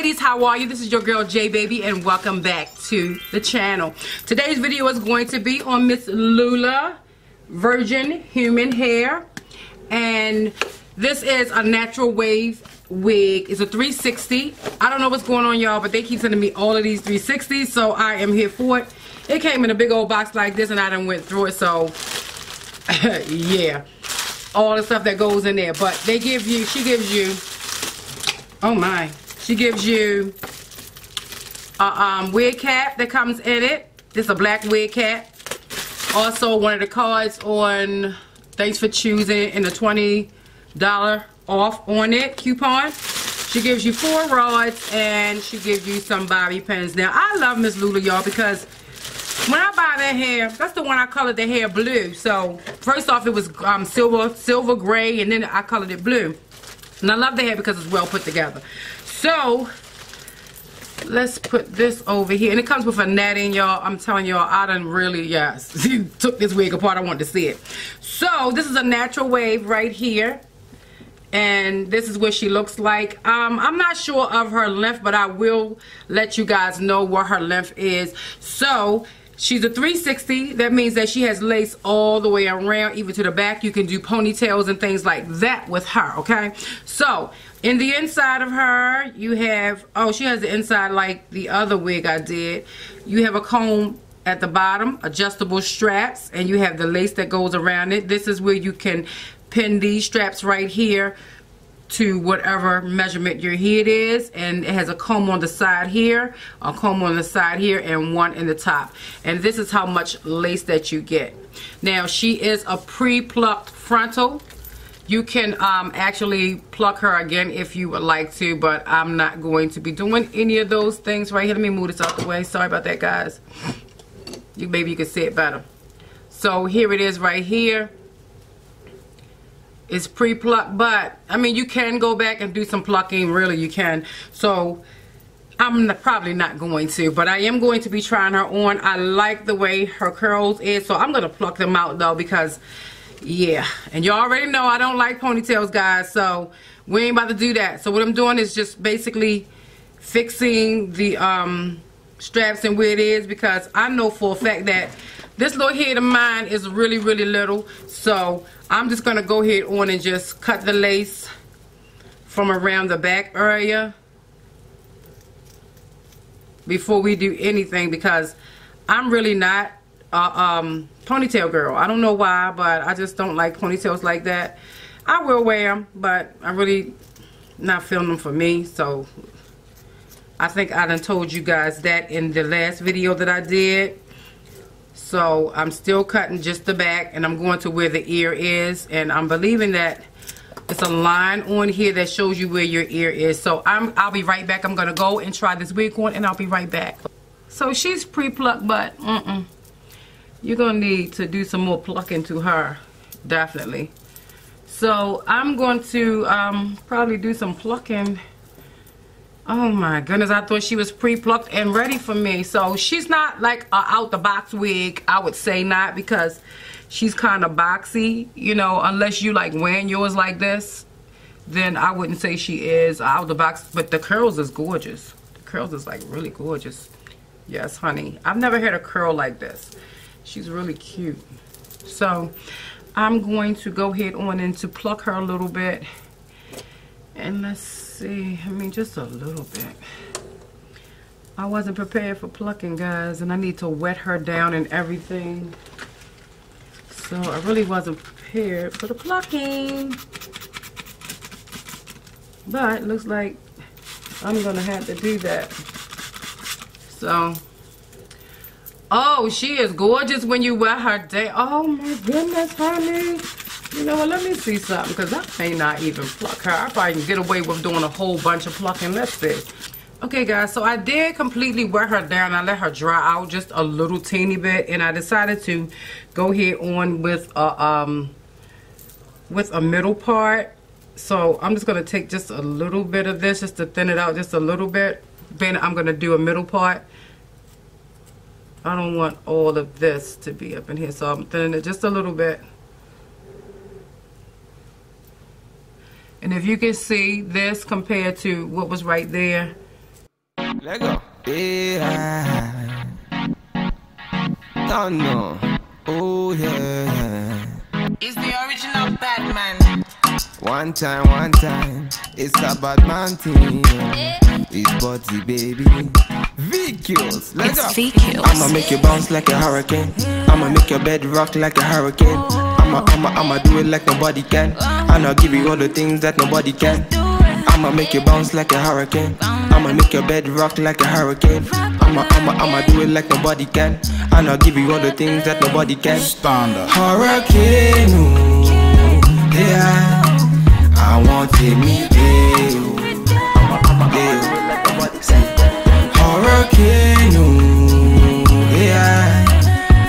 ladies, how are you? This is your girl J Baby and welcome back to the channel. Today's video is going to be on Mslula virgin human hair, and this is a natural wave wig. It's a 360. I don't know what's going on, y'all, but they keep sending me all of these 360s, so I am here for it. It came in a big old box like this and I done went through it, so yeah, all the stuff that goes in there. But they give you, she gives you, oh my, she gives you a wig cap that comes in it. This is a black wig cap. Also, one of the cards on thanks for choosing and the $20 off on it coupon. She gives you 4 rods and she gives you some bobby pins. Now, I love Mslula, y'all, because when I buy that hair, that's the one I colored the hair blue. So, first off, it was silver gray, and then I colored it blue. And I love the hair because it's well put together. So, let's put this over here. And it comes with a netting, y'all. I'm telling y'all, I done really, yes, took this wig apart. I wanted to see it. So, this is a natural wave right here. And this is what she looks like. I'm not sure of her length, but I will let you guys know what her length is. So, she's a 360. That means that she has lace all the way around, even to the back. You can do ponytails and things like that with her, okay? So, in the inside of her, you have, oh, she has the inside like the other wig I did. You have a comb at the bottom, adjustable straps, and you have the lace that goes around it. This is where you can pin these straps right here to whatever measurement your head is, and it has a comb on the side here, a comb on the side here, and one in the top. And this is how much lace that you get. Now, she is a pre-plucked frontal. You can actually pluck her again if you would like to, but I'm not going to be doing any of those things right here. Let me move this out the way. Sorry about that, guys. Maybe you can see it better. So here it is right here. It's pre-plucked, but I mean, you can go back and do some plucking, really you can. So I'm probably not going to, but I am going to be trying her on. I like the way her curls is, so I'm going to pluck them out though, because yeah, and you already know I don't like ponytails, guys, so we ain't about to do that. So what I'm doing is just basically fixing the straps and where it is, because I know for a fact that this little head of mine is really, really little. So I'm just going to go ahead on and just cut the lace from around the back area before we do anything, because I'm really not a ponytail girl. I don't know why, but I just don't like ponytails like that. I will wear them, but I'm really not feeling them for me. So I think I done told you guys that in the last video that I did. So I'm still cutting just the back, and I'm going to where the ear is, and I'm believing that it's a line on here that shows you where your ear is. So I'll be right back. I'm gonna go and try this wig on, and I'll be right back. So she's pre-plucked, but you're gonna need to do some more plucking to her, definitely. So I'm going to probably do some plucking. Oh my goodness, I thought she was pre-plucked and ready for me. So she's not like a out-the-box wig, I would say not, because she's kind of boxy, you know, unless you like wearing yours like this, then I wouldn't say she is out-the-box. But the curls is gorgeous. The curls is like really gorgeous. Yes, honey. I've never had a curl like this. She's really cute. So I'm going to go ahead on and to pluck her a little bit. And let's see, I mean, just a little bit. I wasn't prepared for plucking, guys, and I need to wet her down and everything. So I really wasn't prepared for the plucking. But it looks like I'm gonna have to do that. So, oh, she is gorgeous when you wet her down. Oh my goodness, honey. You know what, let me see something, because I may not even pluck her. I probably can get away with doing a whole bunch of plucking. Let's see. Okay, guys, so I did completely wet her down. I let her dry out just a little teeny bit, and I decided to go ahead on with a middle part. So I'm just going to take just a little bit of this just to thin it out just a little bit. Then I'm going to do a middle part. I don't want all of this to be up in here, so I'm thinning it just a little bit. And if you can see this compared to what was right there, Let go. Yeah. Don't know. Oh yeah. It's the original Batman. One time. It's a bad man thing. It's body, baby. VQs. Let's go. VQs. I'ma make you bounce like a hurricane. I'ma make your bed rock like a hurricane. I'ma do it like nobody can. And I'll give you all the things that nobody can. I'ma make you bounce like a hurricane. I'ma make your bed rock like a hurricane. I'ma do it like nobody can. And I'll give you all the things that nobody can. Standard. Hurricane, ooh, yeah. I want to meet you. Hurricane, ooh, yeah.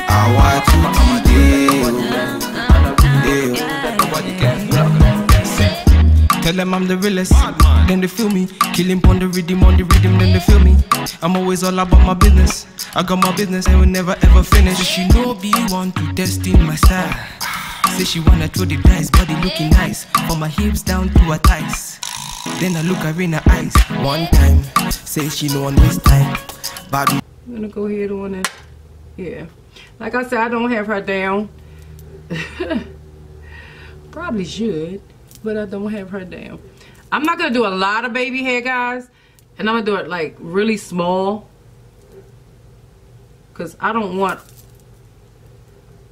I want to meet you. Tell them I'm the realest, then they feel me. Kill him on the rhythm, then they feel me. I'm always all about my business. I got my business and will never ever finish. She know be want to test in my style. Say she wanna throw the dice, body looking nice. From my hips down to her thighs. Then I look her in her eyes. One time, say she no one waste time. But I'm gonna go ahead on it. Yeah. Like I said, I don't have her down. Probably should, but I don't have her down. I'm not gonna do a lot of baby hair, guys. And I'm gonna do it like really small. Cause I don't want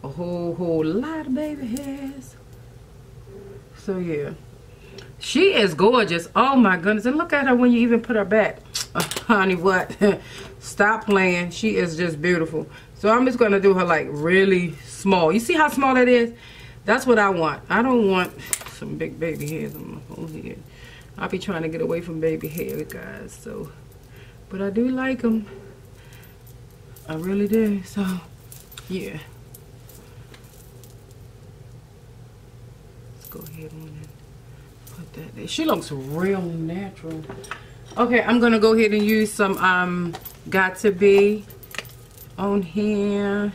a whole lot of baby hairs. So yeah. She is gorgeous. Oh my goodness. And look at her when you even put her back. Honey, what? Stop playing. She is just beautiful. So I'm just going to do her like really small. You see how small that is? That's what I want. I don't want some big baby hairs on my whole head. I'll be trying to get away from baby hair, guys. So, but I do like them. I really do. So, yeah. Let's go ahead and put that there. She looks real natural. Okay, I'm gonna go ahead and use some Got to Be on here.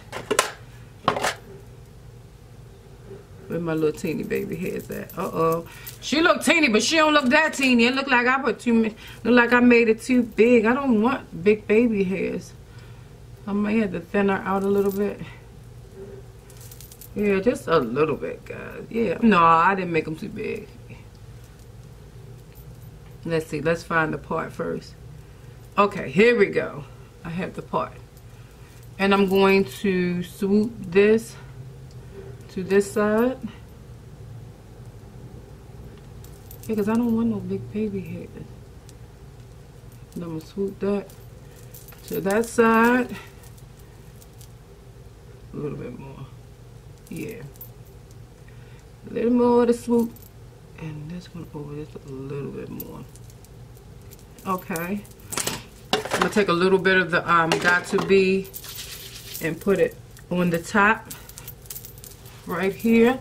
Where my little teeny baby hairs at? She look teeny, but she don't look that teeny. It look like I put look like I made it too big. I don't want big baby hairs. I might have to thin her out a little bit. Yeah, just a little bit, guys. Yeah, no, I didn't make them too big. Let's see, let's find the part first. Okay, here we go. I have the part. And I'm going to swoop this to this side. Because I don't want no big baby hairs. And I'm going to swoop that to that side. A little bit more. Yeah. A little more to swoop. And this one over just a little bit more. Okay. I'm going to take a little bit of the Got to Be and put it on the top right here.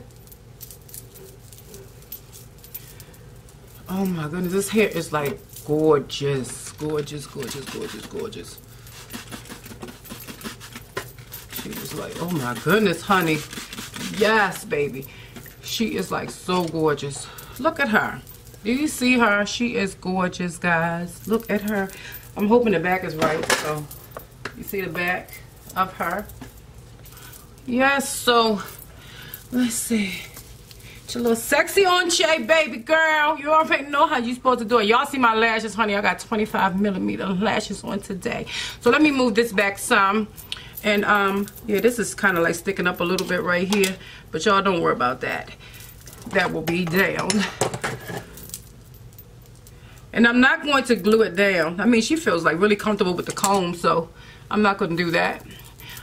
Oh my goodness, this hair is like gorgeous. Gorgeous, gorgeous, gorgeous, gorgeous. She was like, oh my goodness, honey. Yes, baby. She is like so gorgeous. Look at her. Do you see her? She is gorgeous, guys. Look at her. I'm hoping the back is right. So you see the back of her. Yes, so let's see. It's a little sexy on shape, baby girl. You already know how you're supposed to do it. Y'all see my lashes, honey. I got 25mm lashes on today. So let me move this back some. And yeah, this is kind of like sticking up a little bit right here. But y'all don't worry about that. That will be down. And I'm not going to glue it down. I mean, she feels like really comfortable with the comb, so I'm not going to do that.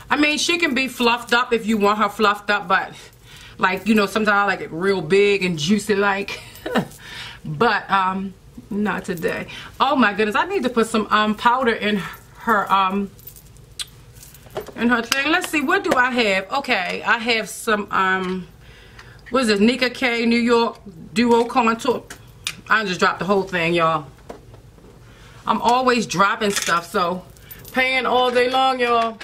I mean, she can be fluffed up if you want her fluffed up, but like, you know, sometimes I like it real big and juicy like. But not today. Oh my goodness, I need to put some powder in her thing. Let's see, what do I have? Okay, I have some what is this, Nika K New York Duo Contour. I just dropped the whole thing, y'all. I'm always dropping stuff, so pan all day long, y'all.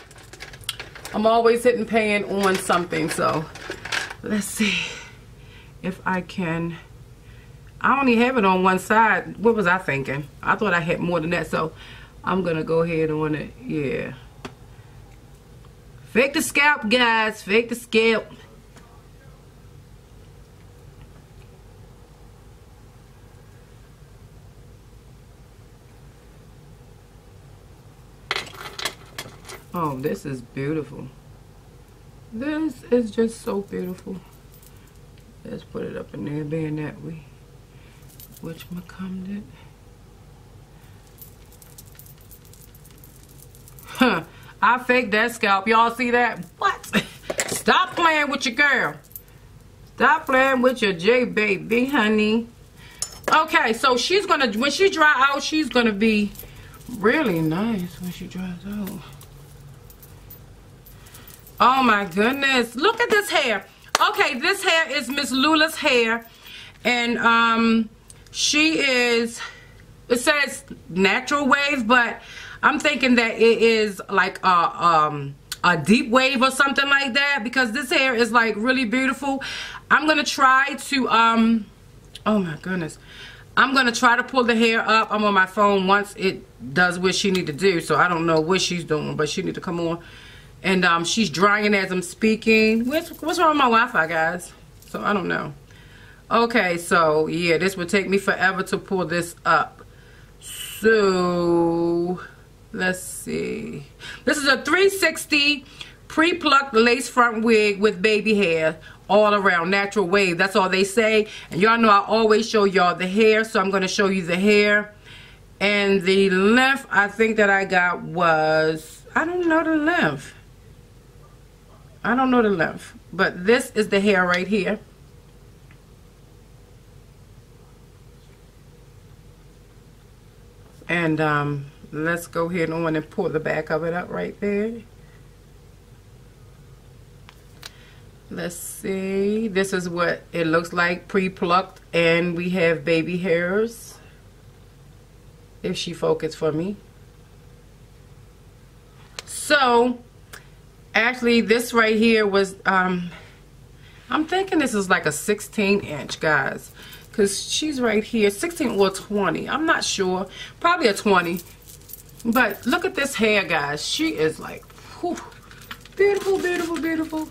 I'm always hitting pan on something, so let's see if I can. I only have it on one side. What was I thinking? I thought I had more than that, so I'm gonna go ahead on it. Yeah. Fake the scalp, guys. Fake the scalp. Oh, this is beautiful. This is just so beautiful. Let's put it up in there, being that we whatchamacallit. Huh. I faked that scalp. Y'all see that? What? Stop playing with your girl. Stop playing with your J baby, honey. Okay, so she's gonna, when she dry out, she's gonna be really nice when she dries out. Oh my goodness. Look at this hair. Okay, this hair is Miss Lula's hair. And she is, it says natural wave, but I'm thinking that it is like a deep wave or something like that, because this hair is like really beautiful. I'm gonna try to oh my goodness, I'm gonna try to pull the hair up. I'm on my phone once it does what she need to do, so I don't know what she's doing, but she need to come on. And she's drying as I'm speaking. What's wrong with my Wi-Fi, guys? So I don't know. Okay, so yeah, this would take me forever to pull this up. So let's see. This is a 360 pre-plucked lace front wig with baby hair, all around natural wave. That's all they say. And y'all know I always show y'all the hair, so I'm going to show you the hair. And the length I think that I got was, I don't know the length. I don't know the length, but this is the hair right here. And let's go ahead on and pull the back of it up right there. Let's see. This is what it looks like pre-plucked, and we have baby hairs. If she focused for me. So actually this right here was I'm thinking this is like a 16-inch, guys, because she's right here, 16 or 20, I'm not sure, probably a 20. But look at this hair, guys. She is like, whew, beautiful, beautiful, beautiful.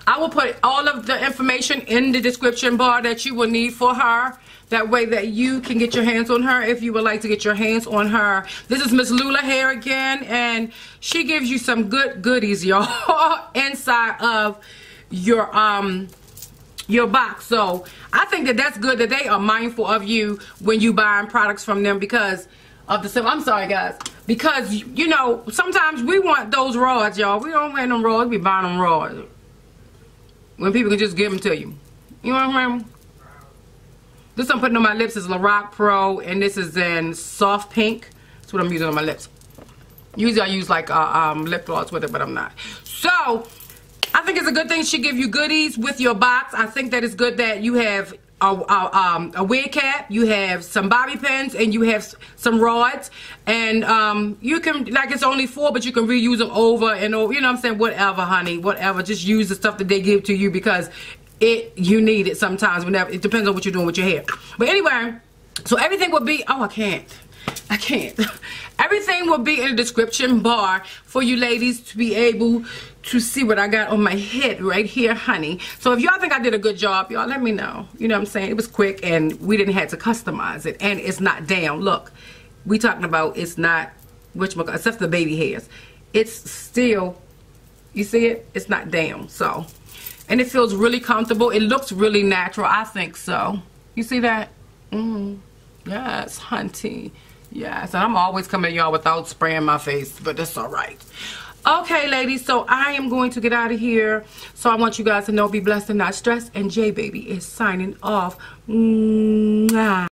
I will put all of the information in the description bar that you will need for her. That way that you can get your hands on her if you would like to get your hands on her. This is Miss Lula hair again, and she gives you some good goodies, y'all, inside of your box. So I think that that's good that they are mindful of you when you buying products from them, because of the, I'm sorry guys, because you know sometimes we want those rods, y'all. We don't want them rods, we buy them rods when people can just give them to you. You know what I'm saying? This I'm putting on my lips is Lock Pro, and this is in soft pink. That's what I'm using on my lips. Usually I use like lip gloss with it, but I'm not. So I think it's a good thing she give you goodies with your box. I think that it's good that you have a wig cap, you have some bobby pins, and you have some rods. And you can, like, it's only 4, but you can reuse them over and over. You know what I'm saying? Whatever, honey, whatever. Just use the stuff that they give to you, because you need it sometimes. Whenever, it depends on what you're doing with your hair. But anyway, so everything will be, oh, I can't. Everything will be in the description bar for you ladies to be able to see what I got on my head right here, honey. So if y'all think I did a good job, y'all let me know. You know what I'm saying? It was quick, and we didn't have to customize it, and it's not down. Look, we talking about it's not, except for the baby hairs. It's still, you see it? It's not down. So, and it feels really comfortable. It looks really natural. I think so. You see that? Yes, hunty. Yes, and I'm always coming to y'all without spraying my face, but that's all right. Okay, ladies, so I am going to get out of here. So I want you guys to know, be blessed and not stressed. And J Baby is signing off. Mwah.